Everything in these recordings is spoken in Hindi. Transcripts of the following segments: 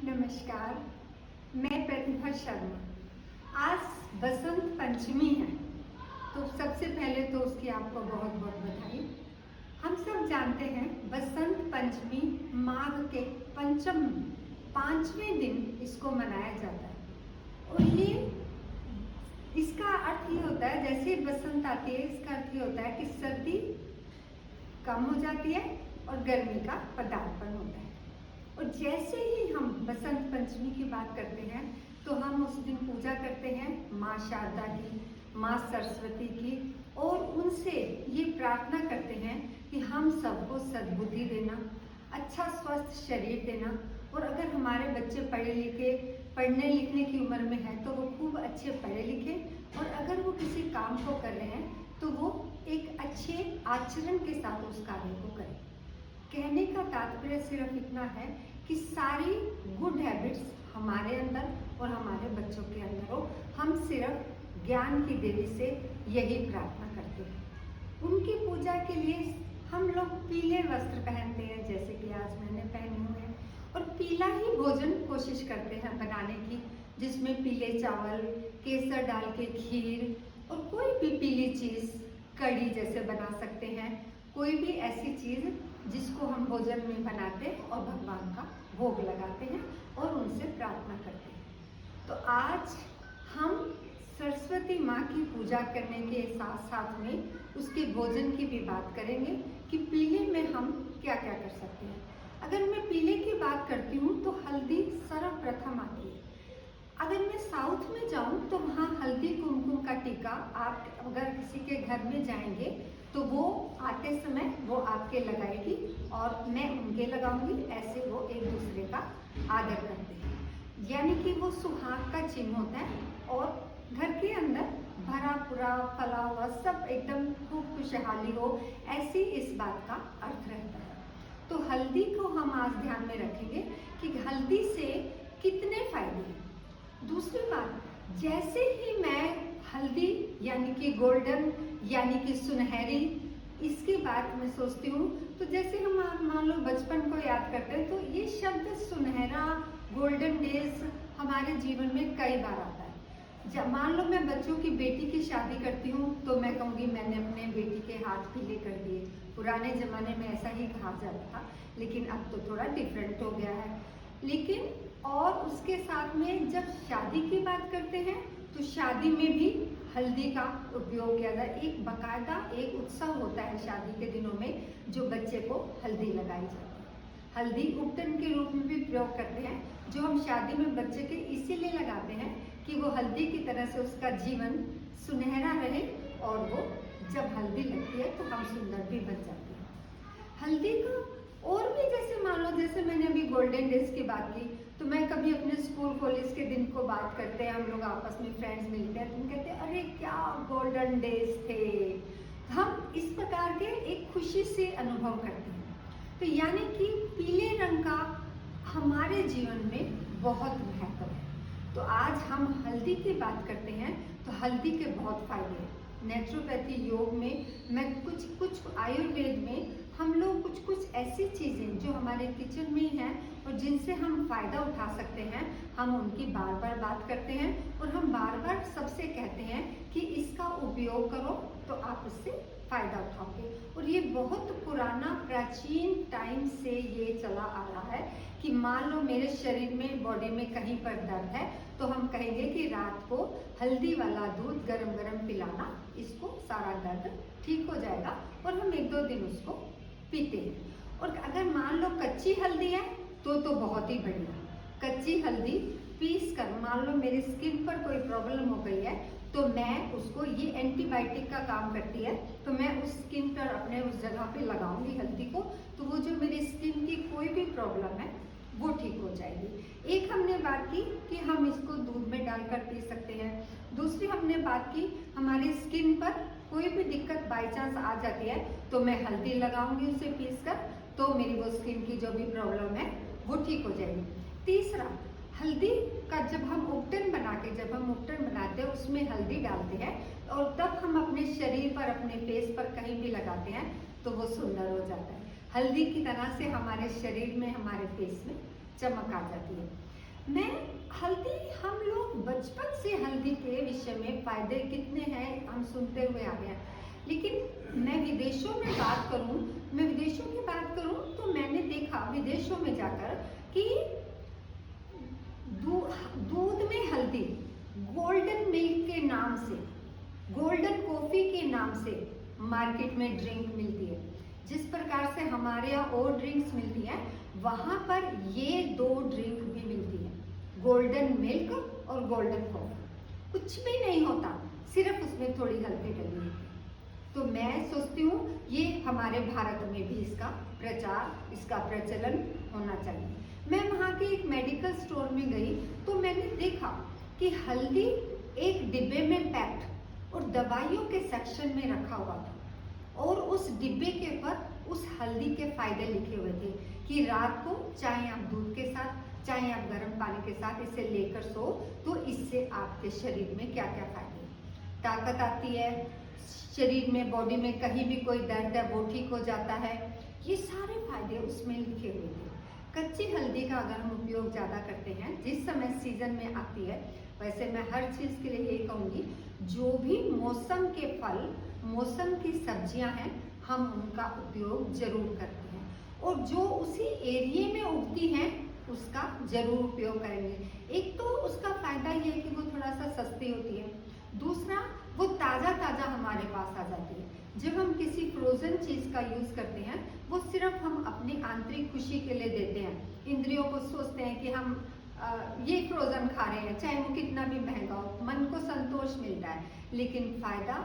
नमस्कार, मैं प्रतिभा शर्मा। आज बसंत पंचमी है, तो सबसे पहले तो उसकी आपको बहुत बहुत बधाई। हम सब जानते हैं बसंत पंचमी माघ के पंचम 5वें दिन इसको मनाया जाता है। और ये इसका अर्थ ये होता है, जैसे बसंत आती है इसका अर्थ ये होता है कि सर्दी कम हो जाती है और गर्मी का पदार्पण होता है। और जैसे ही हम बसंत पंचमी की बात करते हैं तो हम उस दिन पूजा करते हैं माँ शारदा की, माँ सरस्वती की, और उनसे ये प्रार्थना करते हैं कि हम सबको सद्बुद्धि देना, अच्छा स्वस्थ शरीर देना, और अगर हमारे बच्चे पढ़ने लिखने की उम्र में है तो वो खूब अच्छे पढ़े लिखे, और अगर वो किसी काम को कर रहे हैं तो वो एक अच्छे आचरण के साथ उस कार्य को करें। कहने का तात्पर्य सिर्फ इतना है कि सारी गुड हैबिट्स हमारे अंदर और हमारे बच्चों के अंदर हो। हम सिर्फ ज्ञान की देवी से यही प्रार्थना करते हैं। उनकी पूजा के लिए हम लोग पीले वस्त्र पहनते हैं, जैसे कि आज मैंने पहने हुए हैं, और पीला ही भोजन कोशिश करते हैं बनाने की, जिसमें पीले चावल, केसर डाल के खीर, और कोई भी पीली चीज़, कढ़ी जैसे बना सकते हैं, कोई भी ऐसी चीज़ जिसको हम भोजन में बनाते हैं और भगवान का भोग लगाते हैं और उनसे प्रार्थना करते हैं। तो आज हम सरस्वती माँ की पूजा करने के साथ साथ में उसके भोजन की भी बात करेंगे कि पीले में हम क्या क्या कर सकते हैं। अगर मैं पीले की बात करती हूँ तो हल्दी सर्वप्रथम आती है। अगर मैं साउथ में जाऊँ तो वहाँ हल्दी कुमकुम का टीका आप अगर किसी के घर में जाएंगे तो वो आते समय वो आपके लगाएगी और मैं उनके लगाऊंगी, ऐसे वो एक दूसरे का आदर करते हैं। यानी कि वो सुहाग का चिन्ह होता है और घर के अंदर भरा पूरा फला हुआ सब एकदम खूब खुशहाली हो, ऐसी इस बात का अर्थ रहता है। तो हल्दी को हम आज ध्यान में रखेंगे कि हल्दी से कितने फायदे हैं। दूसरी बात, जैसे ही मैं हल्दी यानी कि गोल्डन यानी कि सुनहरी, इसकी बात मैं सोचती हूँ तो जैसे हम मान लो बचपन को याद करते हैं तो ये शब्द सुनहरा, गोल्डन डेज हमारे जीवन में कई बार आता है। जब मान लो मैं बच्चों की बेटी की शादी करती हूँ तो मैं कहूँगी मैंने अपने बेटी के हाथ पीले कर दिए। पुराने ज़माने में ऐसा ही कहा जाता था, लेकिन अब तो थोड़ा डिफरेंट हो गया है। लेकिन और उसके साथ में जब शादी की बात करते हैं तो शादी में भी हल्दी का उपयोग किया जाए। एक बाकायदा एक उत्सव होता है शादी के दिनों में जो बच्चे को हल्दी लगाई जाती है। हल्दी उपटन के रूप में भी प्रयोग करते हैं, जो हम शादी में बच्चे के इसीलिए लगाते हैं कि वो हल्दी की तरह से उसका जीवन सुनहरा रहे, और वो जब हल्दी लगती है तो हम सुंदर भी बन जाते हैं। हल्दी का और भी जैसे मान लो, जैसे मैंने अभी गोल्डन डेज की बात की, तो मैं कभी अपने स्कूल कॉलेज के दिन को बात करते हैं, हम लोग आपस में फ्रेंड्स मिलते हैं, तुम कहते हैं अरे क्या गोल्डन डेज थे। हम इस प्रकार के एक खुशी से अनुभव करते हैं। तो यानी कि पीले रंग का हमारे जीवन में बहुत महत्व है। तो आज हम हल्दी की बात करते हैं तो हल्दी के बहुत फायदे हैं। नेचुरोपैथी योग में मैं कुछ आयुर्वेद में हम लोग कुछ ऐसी चीज़ें जो हमारे किचन में ही हैं और जिनसे हम फ़ायदा उठा सकते हैं, हम उनकी बार बार बात करते हैं, और हम बार बार सबसे कहते हैं कि इसका उपयोग करो तो आप इससे फ़ायदा उठाओगे। और ये बहुत पुराना प्राचीन टाइम से ये चला आ रहा है कि मान लो मेरे शरीर में, बॉडी में कहीं पर दर्द है तो हम कहेंगे कि रात को हल्दी वाला दूध गरम गरम पिलाना, इसको सारा दर्द ठीक हो जाएगा, और हम 1-2 दिन उसको पीते हैं। और अगर मान लो कच्ची हल्दी है तो बहुत ही बढ़िया। कच्ची हल्दी पीस कर, मान लो मेरी स्किन पर कोई प्रॉब्लम हो गई है तो मैं उसको, ये एंटीबायोटिक का काम करती है, तो मैं उस स्किन पर अपने उस जगह पे लगाऊंगी हल्दी को, तो वो जो मेरी स्किन की कोई भी प्रॉब्लम है वो ठीक हो जाएगी। एक हमने बात की कि हम इसको दूध में डालकर पी सकते हैं। दूसरी हमने बात की हमारी स्किन पर कोई भी दिक्कत बाई चांस आ जाती है तो मैं हल्दी लगाऊंगी उसे पीस कर, तो मेरी वो स्किन की जो भी प्रॉब्लम है वो ठीक हो जाएगी। तीसरा, हल्दी का जब हम उपटन बनाते हैं उसमें हल्दी डालते हैं, और तब हम अपने शरीर पर, अपने फेस पर कहीं भी लगाते हैं तो वो सुंदर हो जाता है। हल्दी की तरह से हमारे शरीर में, हमारे फेस में चमक आ जाती है। मैं हल्दी, हम लोग बचपन से हल्दी के विषय में फायदे कितने हैं हम सुनते हुए आ गए हैं, लेकिन मैं विदेशों की बात करूं तो मैंने देखा विदेशों में जाकर कि दूध में हल्दी गोल्डन मिल्क के नाम से, गोल्डन कॉफी के नाम से मार्केट में ड्रिंक मिलती है। जिस प्रकार से हमारे यहाँ और ड्रिंक्स मिलती हैं, वहां पर ये दो ड्रिंक भी मिलती है, गोल्डन मिल्क और गोल्डन कॉफी। कुछ भी नहीं होता, सिर्फ उसमें थोड़ी हल्दी डली है। तो मैं सोचती हूँ ये हमारे भारत में भी इसका प्रचार, इसका प्रचलन होना चाहिए। मैं वहाँ के एक मेडिकल स्टोर में गई तो मैंने देखा कि हल्दी एक डिब्बे में पैक्ड और दवाइयों के सेक्शन में रखा हुआ था, और उस डिब्बे के ऊपर उस हल्दी के फायदे लिखे हुए थे कि रात को चाहे आप दूध के साथ, चाहे आप गर्म पानी के साथ इसे लेकर सो तो इससे आपके शरीर में क्या क्या फायदे, ताकत आती है, शरीर में, बॉडी में कहीं भी कोई दर्द है वो ठीक हो जाता है। ये सारे फायदे उसमें लिखे हुए थे। कच्ची हल्दी का अगर हम उपयोग ज़्यादा करते हैं, जिस समय सीजन में आती है, वैसे मैं हर चीज़ के लिए यही कहूँगी, जो भी मौसम के फल, मौसम की सब्जियां हैं, हम उनका उपयोग जरूर करते हैं, और जो उसी एरिया में उगती हैं उसका जरूर उपयोग करेंगे। एक तो उसका फायदा ये है कि वो थोड़ा सा सस्ती होती है, दूसरा वो ताज़ा ताज़ा हमारे पास आ जाती है। जब हम किसी फ्रोजन चीज़ का यूज़ करते हैं, वो सिर्फ हम अपनी आंतरिक खुशी के लिए देते हैं, इंद्रियों को सोचते हैं कि हम ये फ्रोजन खा रहे हैं, चाहे वो कितना भी महंगा हो, मन को संतोष मिलता है, लेकिन फायदा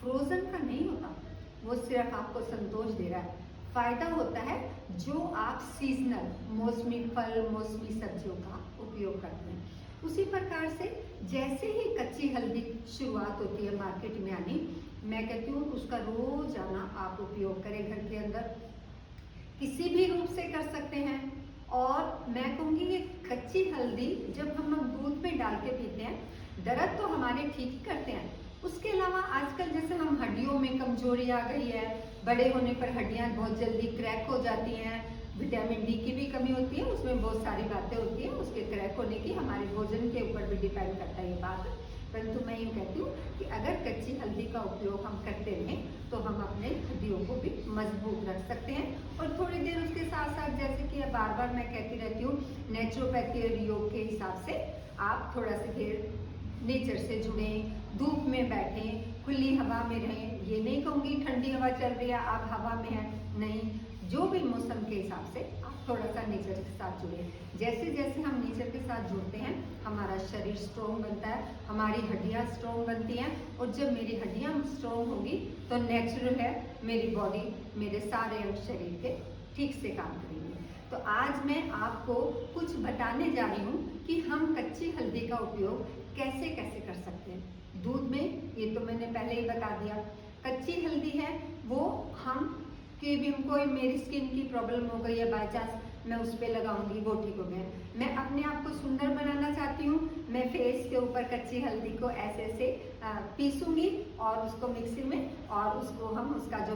फ्रोजन का नहीं होता, वो सिर्फ आपको संतोष दे रहा है। फायदा होता है जो आप सीजनल मौसमी फल, मौसमी सब्जियों का उपयोग करते हैं। उसी प्रकार से जैसे ही कच्ची हल्दी शुरुआत होती है मार्केट में आनी, मैं कहती हूँ उसका रोजाना आप उपयोग करें, घर के अंदर किसी भी रूप से कर सकते हैं। और मैं कहूँगी ये कच्ची हल्दी जब हम दूध में डाल के पीते हैं, दर्द तो हमारे ठीक ही करते हैं, उसके अलावा आजकल जैसे हम हड्डियों में कमजोरी आ गई है, बड़े होने पर हड्डियां बहुत जल्दी क्रैक हो जाती हैं, विटामिन डी की भी कमी होती है, उसमें बहुत सारी बातें होती हैं उसके क्रैक होने की, हमारे भोजन के ऊपर भी डिपेंड करता है ये बात। परंतु मैं यूँ कहती हूँ कि अगर कच्ची हल्दी का उपयोग हम करते रहें तो हम अपने हड्डियों को भी मजबूत रख सकते हैं। और थोड़ी देर उसके साथ साथ, जैसे कि बार बार मैं कहती रहती हूँ, नेचुरोपैथी और योग के हिसाब से आप थोड़ा सा देर नेचर से जुड़ें, धूप में बैठें, खुली हवा में रहें। ये नहीं कहूँगी ठंडी हवा चल रही है आप हवा में हैं, नहीं, जो भी मौसम के हिसाब से आप थोड़ा सा नेचर के साथ जुड़े। जैसे जैसे हम नेचर के साथ जुड़ते हैं, हमारा शरीर स्ट्रॉन्ग बनता है, हमारी हड्डियां स्ट्रॉन्ग बनती हैं, और जब मेरी हड्डियां स्ट्रॉन्ग होगी तो नेचुरल है मेरी बॉडी, मेरे सारे अंग शरीर के ठीक से काम करेंगे। तो आज मैं आपको कुछ बताने जा रही हूँ कि हम कच्ची हल्दी का उपयोग कैसे कैसे कर सकते हैं। दूध में, ये तो मैंने पहले ही बता दिया, कच्ची हल्दी है वो हम कि भी कोई मेरी स्किन की प्रॉब्लम हो गई है बाय चांस, मैं उस पर लगाऊंगी वो ठीक हो गया। मैं अपने आप को सुंदर बनाना चाहती हूँ, मैं फेस के ऊपर कच्ची हल्दी को ऐसे ऐसे पीसूंगी और उसको मिक्सी में, और उसको हम, उसका जो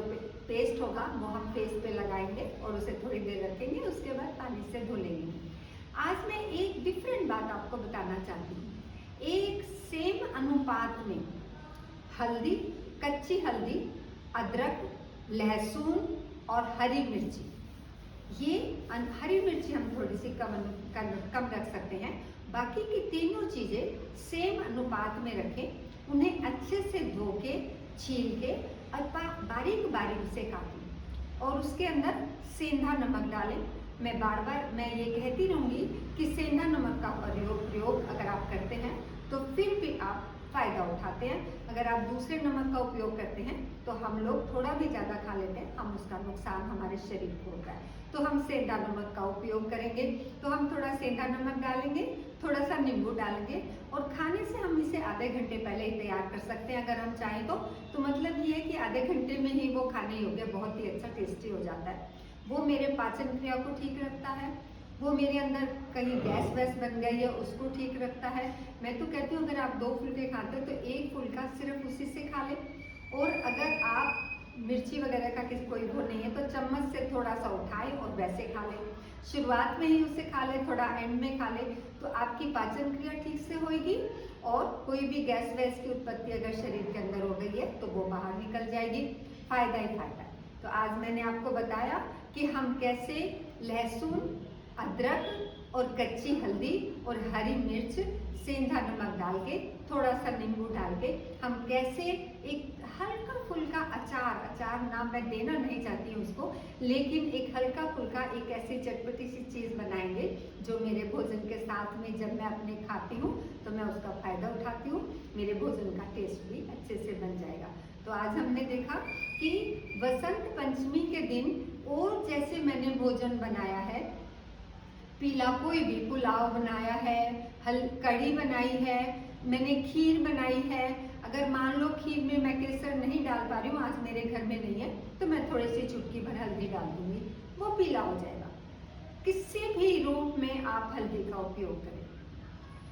पेस्ट होगा वो हम फेस पे लगाएंगे और उसे थोड़ी देर रखेंगे, उसके बाद पानी से धो लेंगे। आज मैं एक डिफरेंट बात आपको बताना चाहती हूँ। एक सेम अनुपात में हल्दी, कच्ची हल्दी, अदरक, लहसुन और हरी मिर्ची, ये हरी मिर्ची हम थोड़ी सी कम रख सकते हैं, बाकी की तीनों चीजें सेम अनुपात में रखें, उन्हें अच्छे से धो के, छील के और बारीक बारीक से काटें, और उसके अंदर सेंधा नमक डालें। मैं बार बार ये कहती रहूंगी कि सेंधा नमक का प्रयोग अगर आप करते हैं तो फिर भी आप फायदा उठाते हैं। अगर आप दूसरे नमक का उपयोग करते हैं तो हम लोग थोड़ा भी ज़्यादा खा लेते हैं, हम उसका नुकसान हमारे शरीर को होता है। तो हम सेंधा नमक का उपयोग करेंगे, तो हम थोड़ा सेंधा नमक डालेंगे, थोड़ा सा नींबू डालेंगे, और खाने से हम इसे आधे घंटे पहले ही तैयार कर सकते हैं अगर हम चाहें तो मतलब ये है कि आधे घंटे में ही वो खाने योग्य बहुत ही अच्छा टेस्टी हो जाता है। वो मेरे पाचन क्रिया को ठीक रखता है, वो मेरे अंदर कहीं गैस वैस बन गई है उसको ठीक रखता है। मैं तो कहती हूँ अगर आप 2 फुलके खाते हो तो 1 फुलका सिर्फ उसी से खा लें, और अगर आप मिर्ची वगैरह का किसी कोई वो नहीं है तो चम्मच से थोड़ा सा उठाए और वैसे खा ले। शुरुआत में ही उसे खा ले, थोड़ा एंड में खा ले, तो आपकी पाचन क्रिया ठीक से होगी और कोई भी गैस वैस की उत्पत्ति अगर शरीर के अंदर हो गई है तो वो बाहर निकल जाएगी। फायदा ही फायदा। तो आज मैंने आपको बताया कि हम कैसे लहसुन, अदरक और कच्ची हल्दी और हरी मिर्च, सेंधा नमक डाल के, थोड़ा सा नींबू डाल के हम कैसे एक हल्का फुल्का अचार नाम मैं देना नहीं चाहती हूँ उसको, लेकिन एक हल्का फुल्का एक ऐसी चटपटी सी चीज़ बनाएंगे जो मेरे भोजन के साथ में जब मैं अपने खाती हूँ तो मैं उसका फायदा उठाती हूँ, मेरे भोजन का टेस्ट भी अच्छे से बन जाएगा। तो आज हमने देखा कि बसंत पंचमी के दिन और जैसे मैंने भोजन बनाया है, पीला कोई भी पुलाव बनाया है, कढ़ी बनाई है, मैंने खीर बनाई है, अगर मान लो खीर में मैं केसर नहीं डाल पा रही हूँ, आज मेरे घर में नहीं है, तो मैं थोड़ी सी चुटकी भर हल्दी डाल दूंगी, वो पीला हो जाएगा। किसी भी रूप में आप हल्दी का उपयोग करें।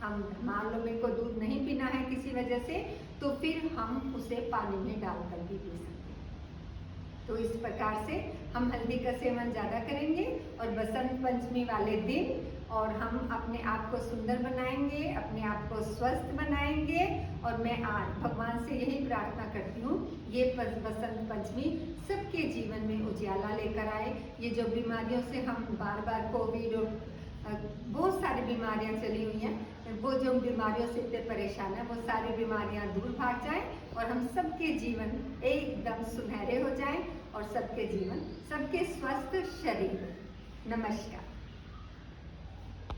हम मान लो मेरे को दूध नहीं पीना है किसी वजह से, तो फिर हम उसे पानी में डालकर भी पी सकते हैं। तो इस प्रकार से हम हल्दी का सेवन ज़्यादा करेंगे और बसंत पंचमी वाले दिन और हम अपने आप को सुंदर बनाएंगे, अपने आप को स्वस्थ बनाएंगे। और मैं आज भगवान से यही प्रार्थना करती हूँ, ये बसंत पंचमी सबके जीवन में उजियाला लेकर आए। ये जो बीमारियों से हम बार कोविड और बहुत सारी बीमारियां चली हुई हैं, वो जो बीमारियों से इतने परेशान है, वो सारी बीमारियां दूर भाग जाएं और हम सबके जीवन एकदम सुनहरे हो जाएं और सबके जीवन, सबके स्वस्थ शरीर। नमस्कार।